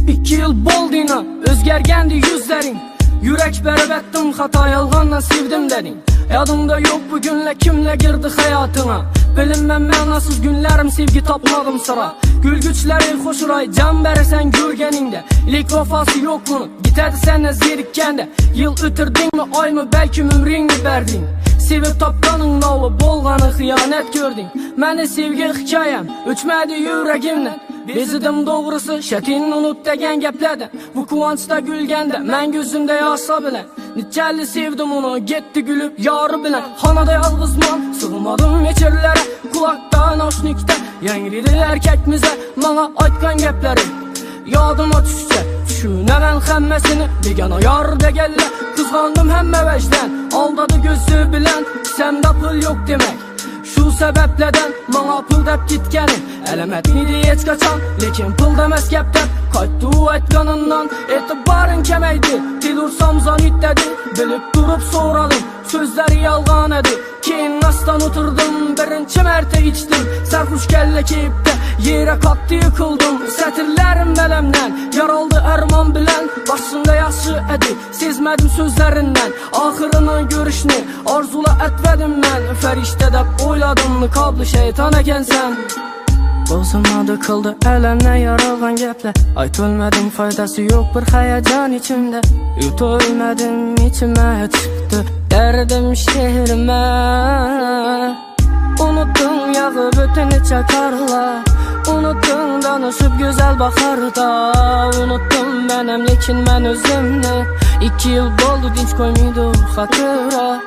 2 yıl bo'ldi inan, o'zgargandi yuzlaring. Yurak berib etdim, xato yolg'ondan sevdim deding. Yodimda yo'q bu günler kimle girdi hayatıma. Bilinmem ma'nosiz günlerim, sevgi topmadım sıra. Gülgüçleri hoşuray, can verirsen görgeninde. İlik vefası yok bunu, gitedi senden zerikkende. Yıl ötürdün mü, ay mı, belki ömrünü verdin. Sevip tapdanın nolu, bolğanı hıyanet gördün. Məni sevgi hikayem, öçmedi yüreğimden. Bezidim doğrusu, şətin unut degen geplerden. Bu kuvançda gülgende, mən gözümde yaşla bilen. Niçelli sevdim onu, gitti gülüp yarı bilen. Hanada yalğızman, sığmadım içerlere. Kulakta, naşnikte, yengridir erkekmize. Bana aytkan gepleri, yadıma düşse. Düşünemem hemmesini, degana yar degelle. Kızgandım hemme vecden, aldadı gözü bilen. Semde pul yok demek. Şu sebepleden bana pul dep gitkeni. Elem etmedi hiç kaçan, lekin pul demez gepten. Kayttu aytganından, etibarın kemeydi. Dil ursam zanit dedi, bilip durup soradım. Sözleri yalgan edi, keyin astan oturdum. Birinci merte içtim, sarhoş kelle keyipte. Yere kalktı yıkıldım, sətirlerim belemden. Yaraldı erman bilen, başında yaşı edi. Sezmedim sözlerinden, ahırını görüşünü arzula etmedim ben. Ferişte de oyladım, nikablı şeytan eken sen. Bozulmadı kıldı elemle yaralgan gepler. Ayt ölmedim, faydası yok bir hayacan içimde. Yut ölmedim, içime çıktı derdim şehrime. Unuttum yağı bütünü çakarla. Unuttum danışıp güzel baharda. Unuttum benim lekin ben özümle. 2 yıl doldu dinç koymaydı hatıra.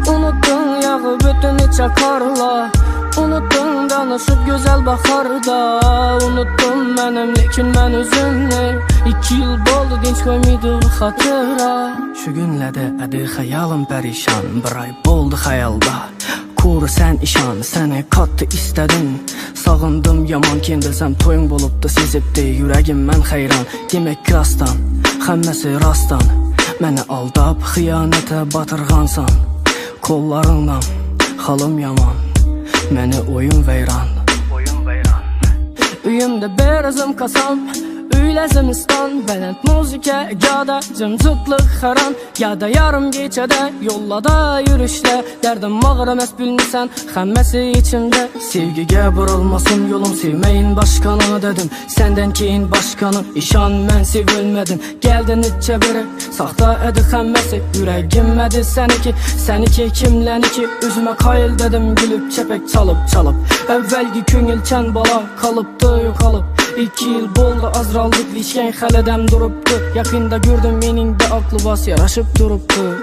Unuttum yağı bütünü çakarla. Unuttum danışıp güzel baharda. Unuttum benim lekin ben özümle. 2 yıl doldu dinç koymaydı hatıra. Şu günlerde edi hayalim perişan. Bir ay boldu hayalda. Kuru sen işan, seni kattı istedim. Sağındım yaman, kim bilsem toyun bolupdu sezipdi. Yüreğim ben hayran, demek ki rastan. Hemmesi rastan. Məni aldap hıyanete batırgansan. Kollarından halım yaman, məni oyun veyran. Üyümde berazım kasam, Öylezimistan, belent müzike, ya da cımcıtlık haran. Ya da yarım geçede, yollada yürüşle. Derdim mağram es bilmişsen, hemmesi içimde. Sevgiye vurulmasın yolum, sevmeyin başkanı dedim. Senden keyin başkanı, işan men sevilmedim. Geldin içe biri, saxta edi hemmesi. Yüreğim edi seniki kimleniki. Üzüme kayıl dedim, gülüp çepek çalıp. Evvelki köngülçen bala, kalıptı yokalıp. 2 yıl boldu azraldık, ilişken halədəm durupdu. Yakında gördüm mening de aklı bas yaraşıp durupdu.